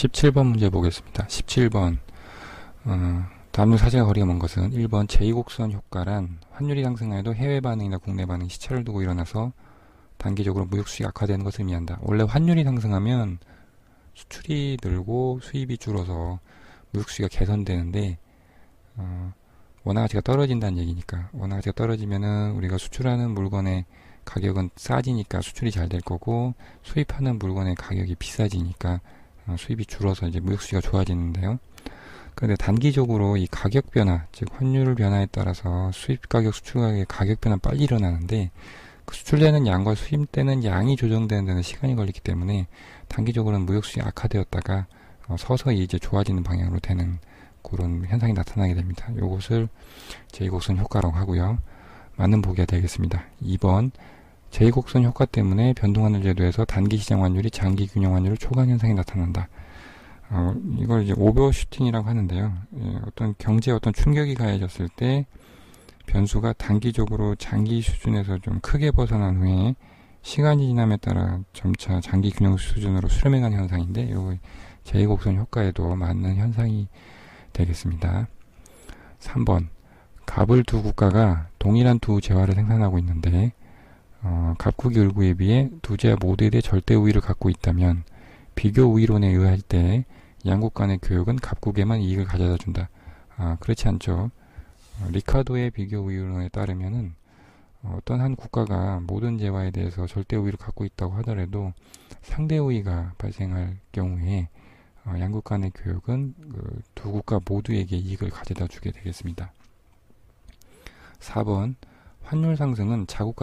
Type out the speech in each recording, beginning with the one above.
17번 문제 보겠습니다. 17번 다음 중 사제가 거리가 먼 것은 1번 제2곡선 효과란 환율이 상승하여도 해외 반응이나 국내 반응 시차를 두고 일어나서 단기적으로 무역수익이 악화되는 것을 의미한다. 원래 환율이 상승하면 수출이 늘고 수입이 줄어서 무역수익이 개선되는데 원화 가치가 떨어진다는 얘기니까, 원화 가치가 떨어지면은 우리가 수출하는 물건의 가격은 싸지니까 수출이 잘 될 거고, 수입하는 물건의 가격이 비싸지니까 수입이 줄어서 이제 무역수지가 좋아지는데요. 그런데 단기적으로 이 가격 변화, 즉 환율 변화에 따라서 수입 가격, 수출 가격의 가격 변화 빨리 일어나는데, 그 수출되는 양과 수입되는 양이 조정되는 데는 시간이 걸리기 때문에 단기적으로는 무역수지 악화되었다가 서서히 이제 좋아지는 방향으로 되는 그런 현상이 나타나게 됩니다. 이것을 제2곡선 효과라고 하고요. 맞는 보기가 되겠습니다. 2번 제2곡선 효과 때문에 변동환율 제도에서 단기 시장 환율이 장기 균형 환율을 초과하는 현상이 나타난다. 이걸 이제 오버슈팅이라고 하는데요. 어떤 경제에 어떤 충격이 가해졌을 때 변수가 단기적으로 장기 수준에서 좀 크게 벗어난 후에 시간이 지남에 따라 점차 장기 균형 수준으로 수렴해가는 현상인데, 이 제2곡선 효과에도 맞는 현상이 되겠습니다. 3번 갑을 두 국가가 동일한 두 재화를 생산하고 있는데 갑국이 을국에 비해 두 재화 모두에 대해 절대 우위를 갖고 있다면 비교 우위론에 의할 때 양국 간의 교역은 갑국에만 이익을 가져다 준다. 그렇지 않죠. 리카도의 비교 우위론에 따르면은 어떤 한 국가가 모든 재화에 대해서 절대 우위를 갖고 있다고 하더라도 상대 우위가 발생할 경우에 양국 간의 교역은 두 국가 모두에게 이익을 가져다 주게 되겠습니다. 4번 환율 상승은 자국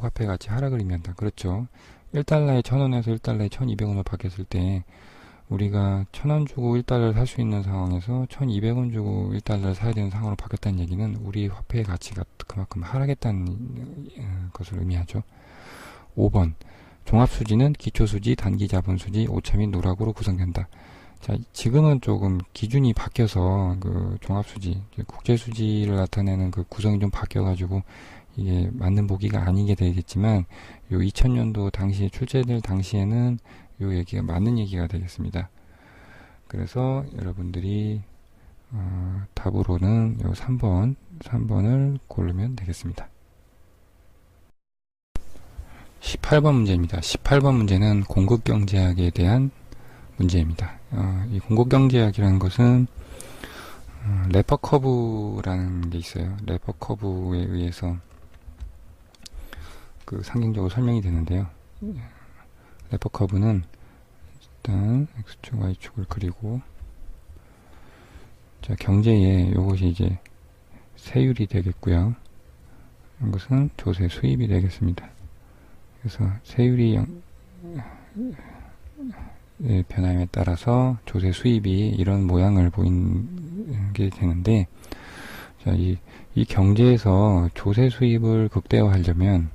화폐 가치 하락을 의미한다. 그렇죠. 1달러에 1000원에서 1달러에 1200원으로 바뀌었을 때 우리가 1000원 주고 1달러를 살 수 있는 상황에서 1200원 주고 1달러를 사야 되는 상황으로 바뀌었다는 얘기는 우리 화폐의 가치가 그만큼 하락했다는 것을 의미하죠. 5번 종합수지는 기초수지, 단기자본수지, 오차 및 누락으로 구성된다. 자, 지금은 조금 기준이 바뀌어서 그 종합수지, 국제수지를 나타내는 그 구성이 좀 바뀌어가지고 이게 맞는 보기가 아니게 되겠지만, 요 2000년도 당시에 출제될 당시에는 요 얘기가 맞는 얘기가 되겠습니다. 그래서 여러분들이 답으로는 요 3번을 고르면 되겠습니다. 18번 문제입니다. 18번 문제는 공급경제학에 대한 문제입니다. 이 공급경제학이라는 것은 레퍼커브라는 게 있어요. 레퍼커브에 의해서 그 상징적으로 설명이 되는데요. 레퍼커브는 일단 X축, Y축을 그리고, 자, 경제에 요것이 이제 세율이 되겠고요. 이것은 조세 수입이 되겠습니다. 그래서 세율이 변함에 따라서 조세 수입이 이런 모양을 보이게 되는데, 자, 이 경제에서 조세 수입을 극대화하려면,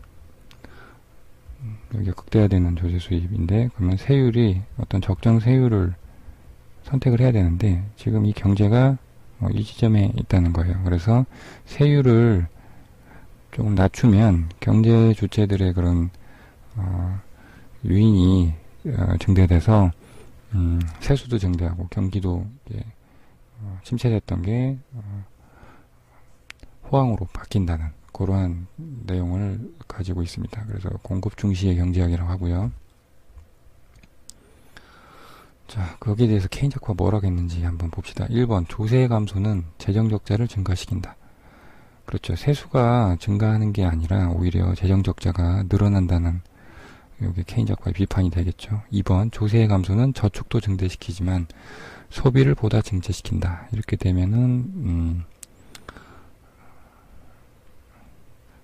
여기가 극대화되는 조세 수입인데, 그러면 세율이 어떤 적정 세율을 선택을 해야 되는데, 지금 이 경제가 이 지점에 있다는 거예요. 그래서 세율을 조금 낮추면 경제 주체들의 그런 유인이 증대돼서 세수도 증대하고 경기도 침체됐던 게 호황으로 바뀐다는 그러한 내용을 가지고 있습니다. 그래서 공급 중시의 경제학이라고 하고요. 자, 거기에 대해서 케인작가가 뭐라고 했는지 한번 봅시다. 1번 조세 감소는 재정 적자를 증가시킨다. 그렇죠. 세수가 증가하는 게 아니라 오히려 재정 적자가 늘어난다는, 여기 케인작가의 비판이 되겠죠. 2번 조세의 감소는 저축도 증대시키지만 소비를 보다 증대시킨다. 이렇게 되면은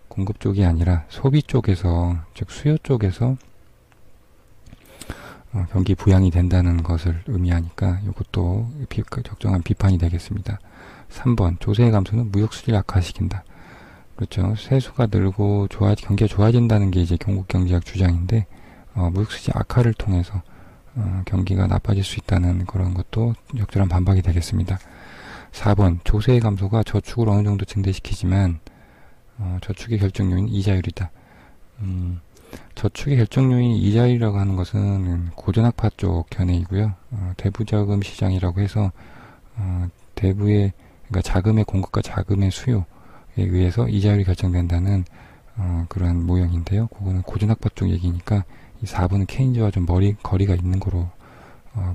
공급 쪽이 아니라 소비 쪽에서, 즉 수요 쪽에서 경기 부양이 된다는 것을 의미하니까 이것도 적정한 비판이 되겠습니다. 3번 조세의 감소는 무역수지를 악화시킨다. 그렇죠. 세수가 늘고 경기가 좋아진다는 게 이제 경국경제학 주장인데, 무역수지 악화를 통해서 경기가 나빠질 수 있다는 그런 것도 적절한 반박이 되겠습니다. 4번 조세의 감소가 저축을 어느 정도 증대시키지만 저축의 결정 요인은 이자율이다. 저축의 결정 요인이 이자율이라고 하는 것은 고전학파 쪽 견해이고요. 대부자금 시장이라고 해서 대부의 그러니까 자금의 공급과 자금의 수요에 의해서 이자율이 결정된다는 그러한 모형인데요. 그거는 고전학파 쪽 얘기니까 이 4번은 케인즈와 좀 거리가 있는 거로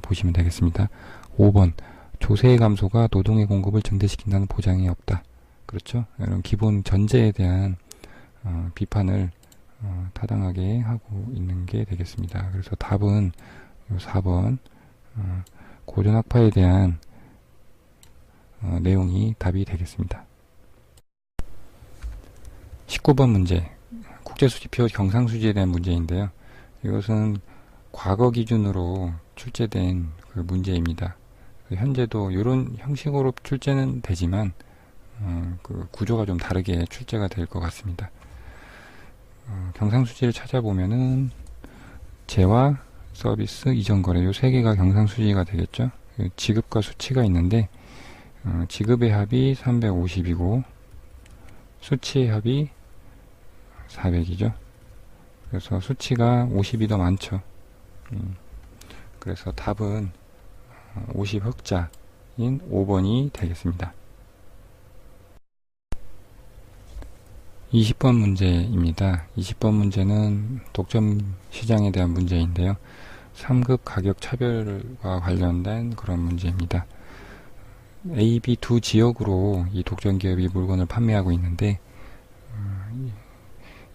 보시면 되겠습니다. 5번 조세의 감소가 노동의 공급을 증대시킨다는 보장이 없다. 그렇죠? 이런 기본 전제에 대한 비판을 타당하게 하고 있는 게 되겠습니다. 그래서 답은 4번 고전학파에 대한 내용이 답이 되겠습니다. 19번 문제 국제수지표 경상수지에 대한 문제인데요. 이것은 과거 기준으로 출제된 그 문제입니다. 현재도 이런 형식으로 출제는 되지만 그 구조가 좀 다르게 출제가 될 것 같습니다. 경상수지를 찾아보면은 재화, 서비스, 이전거래 요 세 개가 경상수지가 되겠죠. 지급과 수치가 있는데 지급의 합이 350이고 수치의 합이 400이죠. 그래서 수치가 50이 더 많죠. 그래서 답은 50흑자인 5번이 되겠습니다. 20번 문제입니다. 20번 문제는 독점 시장에 대한 문제인데요. 3급 가격 차별과 관련된 그런 문제입니다. A, B 두 지역으로 이 독점 기업이 물건을 판매하고 있는데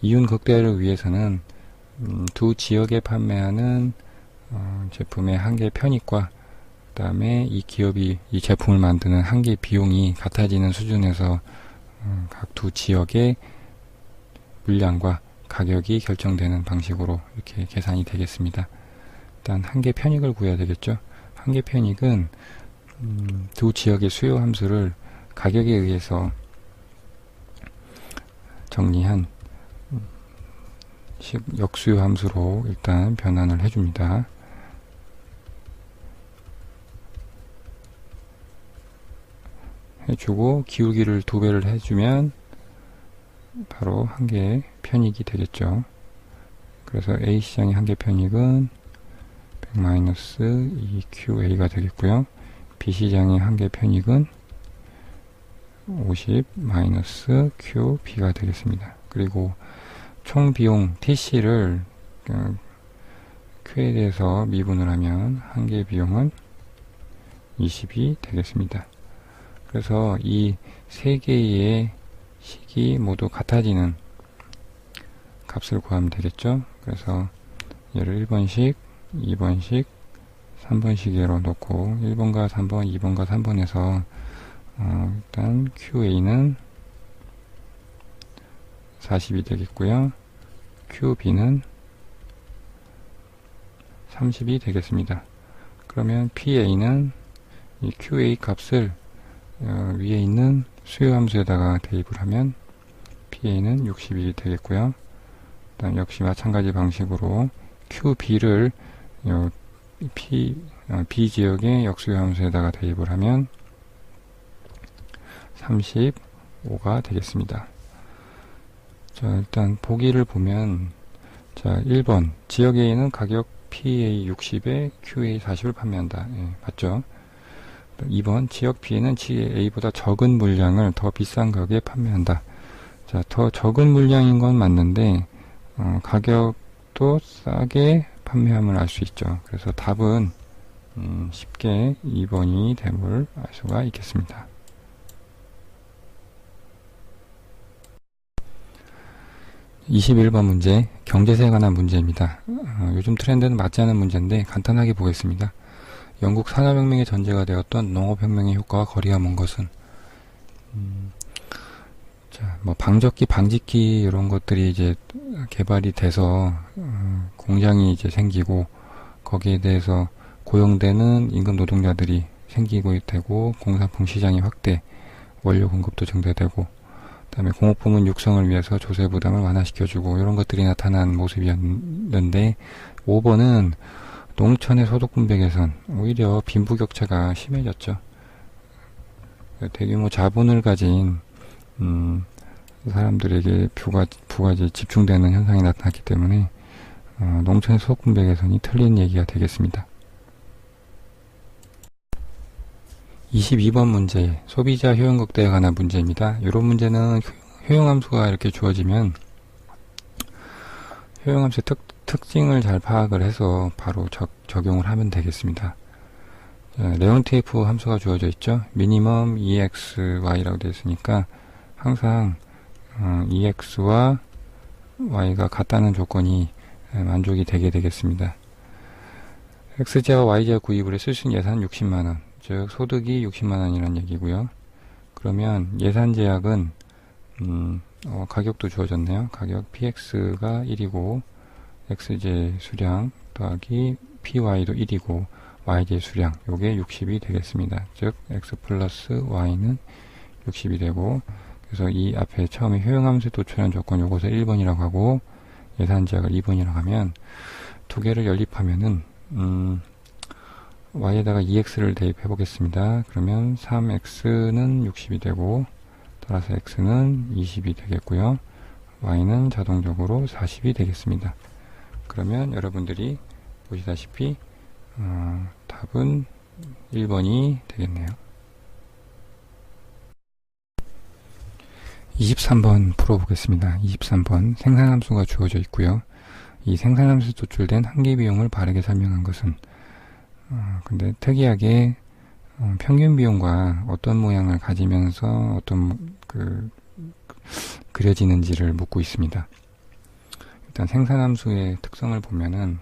이윤 극대화를 위해서는 두 지역에 판매하는 제품의 한계 편익과 그 다음에 이 기업이 이 제품을 만드는 한계 비용이 같아지는 수준에서 각 두 지역의 물량과 가격이 결정되는 방식으로 이렇게 계산이 되겠습니다. 일단 한계 편익을 구해야 되겠죠. 한계 편익은 두 지역의 수요 함수를 가격에 의해서 정리한 역수요 함수로 일단 변환을 해줍니다. 해주고 기울기를 2배를 해주면 바로 한계 편익이 되겠죠. 그래서 A시장의 한계 편익은 100-2QA가 되겠고요. B시장의 한계 편익은 50-QB가 되겠습니다. 그리고 총 비용 TC를 Q에 대해서 미분을 하면 한계 비용은 20이 되겠습니다. 그래서 이 세 개의 식이 모두 같아지는 값을 구하면 되겠죠. 그래서 얘를 1번식, 2번식, 3번식으로 놓고 1번과 3번, 2번과 3번에서 일단 QA는 40이 되겠고요. QB는 30이 되겠습니다. 그러면 PA는 이 QA 값을 위에 있는 수요 함수에다가 대입을 하면 PA는 60이 되겠고요. 그다음 역시 마찬가지 방식으로 QB를 B 지역의 역수요 함수에다가 대입을 하면 35가 되겠습니다. 자, 일단 보기를 보면 자, 1번 지역 A는 가격 PA 60에 QA 40을 판매한다. 예, 맞죠? 2번 지역 B는 지역 A보다 적은 물량을 더 비싼 가격에 판매한다. 자, 더 적은 물량인 건 맞는데 가격도 싸게 판매함을 알 수 있죠. 그래서 답은 쉽게 2번이 됨을 알 수가 있겠습니다. (21번) 문제 경제세에 관한 문제입니다. 요즘 트렌드는 맞지 않은 문제인데 간단하게 보겠습니다. 영국 산업혁명의 전제가 되었던 농업혁명의 효과와 거리가 먼 것은 자, 뭐 방적기, 방직기 이런 것들이 이제 개발이 돼서 공장이 이제 생기고 거기에 대해서 고용되는 임금 노동자들이 생기고 되고 공산품 시장이 확대, 원료 공급도 증대되고 그다음에 공업부문 육성을 위해서 조세 부담을 완화시켜주고 이런 것들이 나타난 모습이었는데 5번은 농촌의 소득 분배 개선, 오히려 빈부격차가 심해졌죠. 대규모 자본을 가진 사람들에게 부가지 집중되는 현상이 나타났기 때문에 농촌의 소득분배 개선이 틀린 얘기가 되겠습니다. 22번 문제, 소비자 효용 극대에 관한 문제입니다. 이런 문제는 효용함수가 이렇게 주어지면 효용함수의 특징을 잘 파악을 해서 바로 적용을 하면 되겠습니다. 레온테이프 함수가 주어져 있죠. 미니멈 EXY라고 되어 있으니까 항상 EX와 Y가 같다는 조건이 만족이 되게 되겠습니다. X제와 Y제 구입을 해 쓸 수 있는 예산은 60만원, 즉 소득이 60만원이라는 얘기고요. 그러면 예산 제약은 가격도 주어졌네요. 가격 PX가 1이고 XJ 수량 더하기 PY도 1이고 YJ 수량, 요게 60이 되겠습니다. 즉 X 플러스 Y는 60이 되고, 그래서 이 앞에 처음에 효용함수에 도출한 조건 요것을 1번이라고 하고 예산 제약을 2번이라고 하면 두 개를 연립하면은 Y에다가 2X를 대입해 보겠습니다. 그러면 3X는 60이 되고 따라서 X는 20이 되겠고요. Y는 자동적으로 40이 되겠습니다. 그러면 여러분들이 보시다시피 답은 1번이 되겠네요. 23번 풀어보겠습니다. 23번 생산함수가 주어져 있고요. 이 생산함수 도출된 한계비용을 바르게 설명한 것은 근데 특이하게 평균 비용과 어떤 모양을 가지면서 어떤 그려지는지를 묻고 있습니다. 일단 생산함수의 특성을 보면은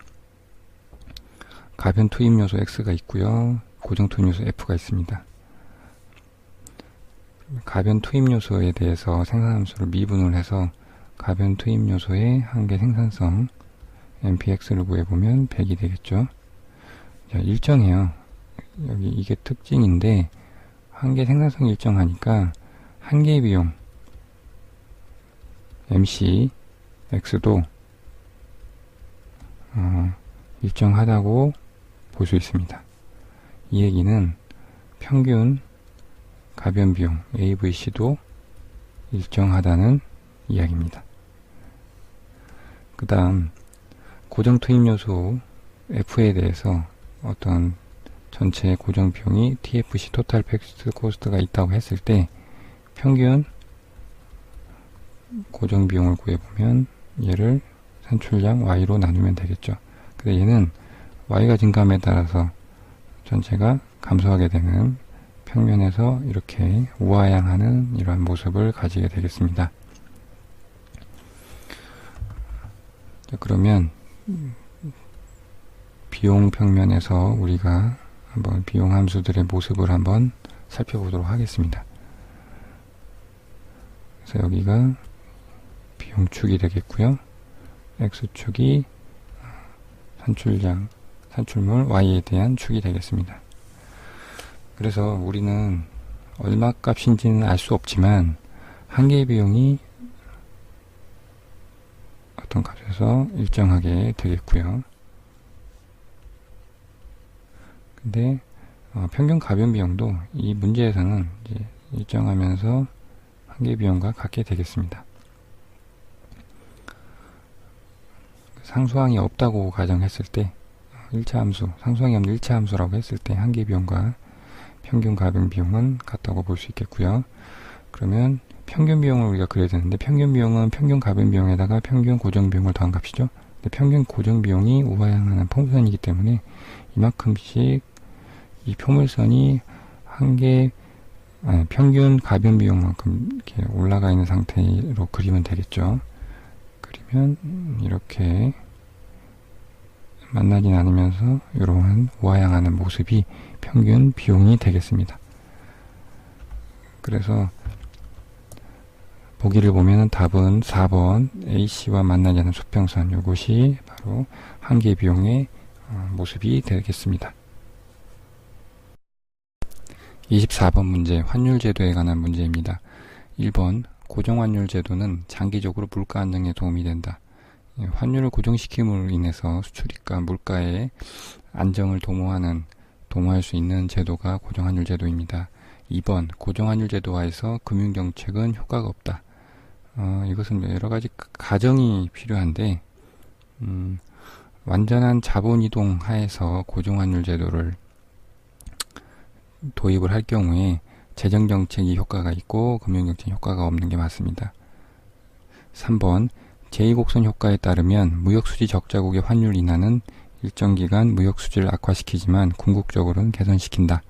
가변 투입 요소 X가 있고요. 고정 투입 요소 F가 있습니다. 가변 투입 요소에 대해서 생산함수를 미분을 해서 가변 투입 요소의 한계 생산성 MPX를 구해보면 100이 되겠죠. 자, 일정해요. 여기 이게 특징인데 한계 생산성이 일정하니까 한계 비용 MC X도 일정하다고 볼 수 있습니다. 이 얘기는 평균 가변 비용 AVC도 일정하다는 이야기입니다. 그 다음 고정 투입 요소 F에 대해서 어떤 전체 고정 비용이 TFC 토탈 픽스드 코스트가 있다고 했을 때 평균 고정 비용을 구해보면 얘를 산출량 Y로 나누면 되겠죠. 근데 얘는 Y가 증가함에 따라서 전체가 감소하게 되는 평면에서 이렇게 우하향하는 이러한 모습을 가지게 되겠습니다. 자, 그러면 비용 평면에서 우리가 한번 비용 함수들의 모습을 한번 살펴보도록 하겠습니다. 그래서 여기가 비용축이 되겠고요. X축이 산출물 Y에 대한 축이 되겠습니다. 그래서 우리는 얼마 값인지는 알 수 없지만 한계 비용이 어떤 값에서 일정하게 되겠고요. 근데 평균 가변 비용도 이 문제에서는 이제 일정하면서 한계 비용과 같게 되겠습니다. 상수항이 없다고 가정했을 때 1차 함수, 상수항이 없는 1차 함수라고 했을 때 한계 비용과 평균 가변 비용은 같다고 볼 수 있겠고요. 그러면 평균 비용을 우리가 그려야 되는데 평균 비용은 평균 가변 비용에다가 평균 고정 비용을 더한 값이죠. 근데 평균 고정 비용이 우하향하는 포물선이기 때문에 이만큼씩 이 포물선이 평균 가변 비용만큼 이렇게 올라가 있는 상태로 그리면 되겠죠. 그리면 이렇게 만나진 않으면서 이러한 우하향하는 모습이 평균 비용이 되겠습니다. 그래서 보기를 보면 답은 4번 AC와 만나지 않는 수평선, 이것이 바로 한계 비용의 모습이 되겠습니다. 24번 문제, 환율제도에 관한 문제입니다. 1번 고정환율 제도는 장기적으로 물가 안정에 도움이 된다. 환율을 고정시킴으로 인해서 수출입과 물가의 안정을 도모할 수 있는 제도가 고정환율 제도입니다. 2번 고정환율 제도화에서 금융정책은 효과가 없다. 이것은 여러 가지 가정이 필요한데, 완전한 자본 이동 하에서 고정환율 제도를 도입을 할 경우에 재정정책이 효과가 있고 금융정책 효과가 없는 게 맞습니다. 3번 제2곡선 효과에 따르면 무역수지 적자국의 환율 인하는 일정 기간 무역수지를 악화시키지만 궁극적으로는 개선시킨다.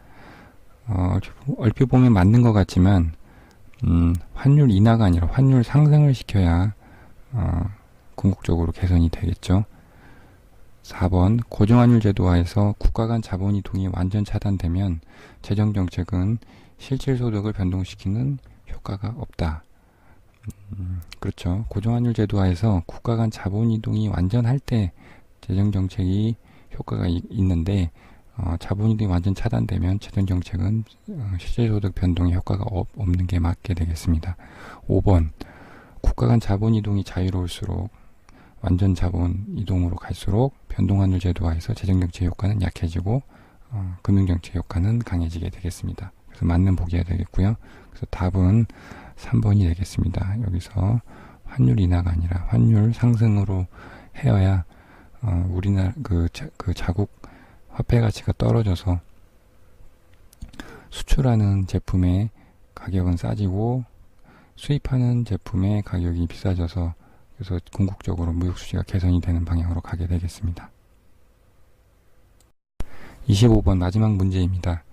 얼핏 보면 맞는 것 같지만 환율 인하가 아니라 환율 상승을 시켜야 궁극적으로 개선이 되겠죠. 4번 고정환율 제도화에서 국가 간 자본 이동이 완전 차단되면 재정정책은 실질소득을 변동시키는 효과가 없다. 그렇죠. 고정환율 제도화에서 국가 간 자본 이동이 완전할 때 재정정책이 효과가 있는데 자본 이동이 완전 차단되면 재정정책은 실질소득 변동의 효과가 없는 게 맞게 되겠습니다. 5번 국가 간 자본 이동이 자유로울수록 완전 자본 이동으로 갈수록 변동환율 제도화에서 재정정책 효과는 약해지고 금융정책 효과는 강해지게 되겠습니다. 그래서 맞는 보기가 되겠고요. 그래서 답은 3번이 되겠습니다. 여기서 환율 인하가 아니라 환율 상승으로 해야 우리나라 그 자국 화폐 가치가 떨어져서 수출하는 제품의 가격은 싸지고 수입하는 제품의 가격이 비싸져서 그래서 궁극적으로 무역수지가 개선이 되는 방향으로 가게 되겠습니다. 25번 마지막 문제입니다.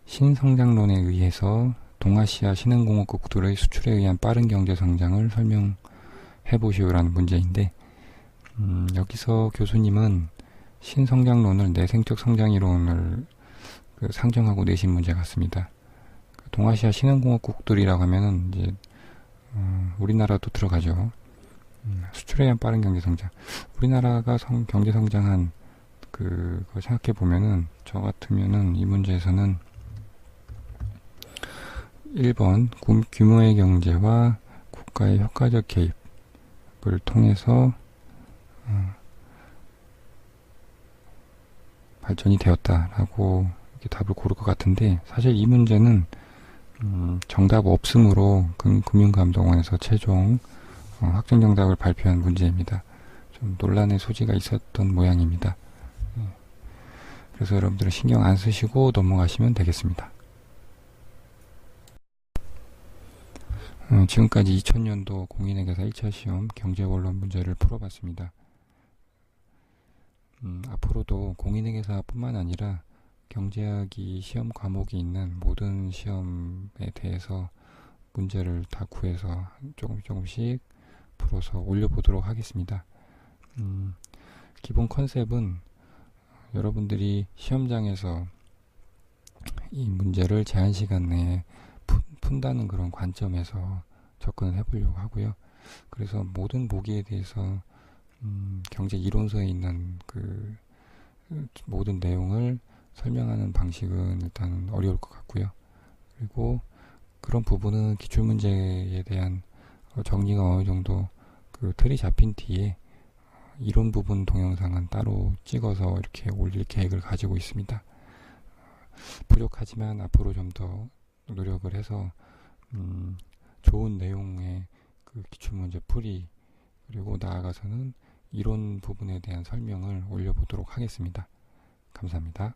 신성장론에 의해서 동아시아 신흥공업국들의 수출에 의한 빠른 경제 성장을 설명해 보시오라는 문제인데 여기서 교수님은 신성장론을 내생적 성장이론을 상정하고 내신 문제 같습니다. 동아시아 신흥공업국들이라고 하면은 이제 우리나라도 들어가죠. 수출에 의한 빠른 경제 성장. 우리나라가 경제 성장한 그거 생각해 보면은 저 같으면은 이 문제에서는 1번 규모의 경제와 국가의 효과적 개입을 통해서 발전이 되었다라고 이렇게 답을 고를 것 같은데 사실 이 문제는 정답 없음으로 금융감독원에서 최종 확정 정답을 발표한 문제입니다. 좀 논란의 소지가 있었던 모양입니다. 그래서 여러분들은 신경 안 쓰시고 넘어가시면 되겠습니다. 지금까지 2000년도 공인회계사 1차 시험 경제원론 문제를 풀어봤습니다. 앞으로도 공인회계사뿐만 아니라 경제학이 시험 과목이 있는 모든 시험에 대해서 문제를 다 구해서 조금씩 풀어서 올려보도록 하겠습니다. 기본 컨셉은 여러분들이 시험장에서 이 문제를 제한 시간 내에 푼다는 그런 관점에서 접근을 해보려고 하고요. 그래서 모든 보기에 대해서 경제 이론서에 있는 그 모든 내용을 설명하는 방식은 일단 어려울 것 같고요. 그리고 그런 부분은 기출문제에 대한 정리가 어느 정도 그 틀이 잡힌 뒤에 이론 부분 동영상은 따로 찍어서 이렇게 올릴 계획을 가지고 있습니다. 부족하지만 앞으로 좀 더 노력을 해서 좋은 내용의 그 기출문제 풀이 그리고 나아가서는 이론 부분에 대한 설명을 올려보도록 하겠습니다. 감사합니다.